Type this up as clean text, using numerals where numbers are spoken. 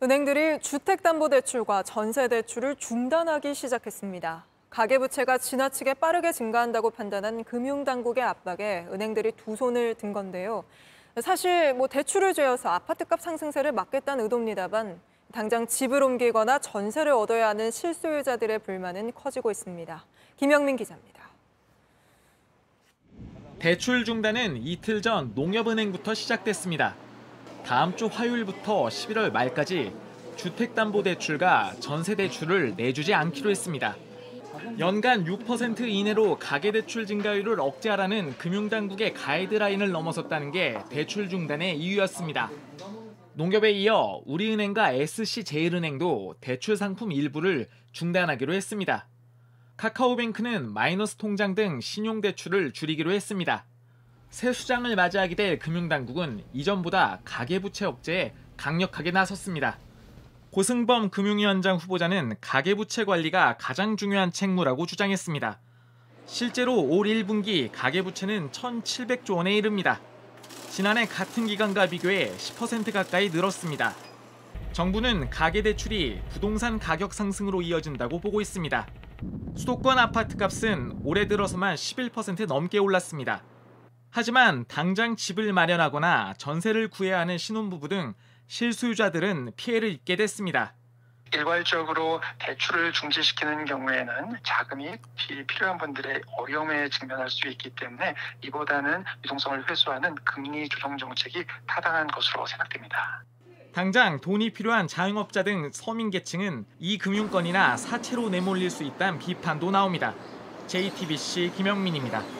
은행들이 주택담보대출과 전세대출을 중단하기 시작했습니다. 가계부채가 지나치게 빠르게 증가한다고 판단한 금융당국의 압박에 은행들이 두 손을 든 건데요. 사실 대출을 죄어서 아파트값 상승세를 막겠다는 의도입니다만 당장 집을 옮기거나 전세를 얻어야 하는 실소유자들의 불만은 커지고 있습니다. 김영민 기자입니다. 대출 중단은 이틀 전 농협은행부터 시작됐습니다. 다음 주 화요일부터 11월 말까지 주택담보대출과 전세대출을 내주지 않기로 했습니다. 연간 6% 이내로 가계대출 증가율을 억제하라는 금융당국의 가이드라인을 넘어섰다는 게 대출 중단의 이유였습니다. 농협에 이어 우리은행과 SC제일은행도 대출 상품 일부를 중단하기로 했습니다. 카카오뱅크는 마이너스 통장 등 신용대출을 줄이기로 했습니다. 새 수장을 맞이하게 될 금융당국은 이전보다 가계부채 억제에 강력하게 나섰습니다. 고승범 금융위원장 후보자는 가계부채 관리가 가장 중요한 책무라고 주장했습니다. 실제로 올 1분기 가계부채는 1,700조 원에 이릅니다. 지난해 같은 기간과 비교해 10% 가까이 늘었습니다. 정부는 가계대출이 부동산 가격 상승으로 이어진다고 보고 있습니다. 수도권 아파트값은 올해 들어서만 11% 넘게 올랐습니다. 하지만 당장 집을 마련하거나 전세를 구해야 하는 신혼부부 등 실수요자들은 피해를 입게 됐습니다. 일괄적으로 대출을 중지시키는 경우에는 자금이 필요한 분들의 어려움에 직면할 수 있기 때문에 이보다는 유동성을 회수하는 금리 조정 정책이 타당한 것으로 생각됩니다. 당장 돈이 필요한 자영업자 등 서민 계층은 이 금융권이나 사채로 내몰릴 수 있다는 비판도 나옵니다. JTBC 김영민입니다.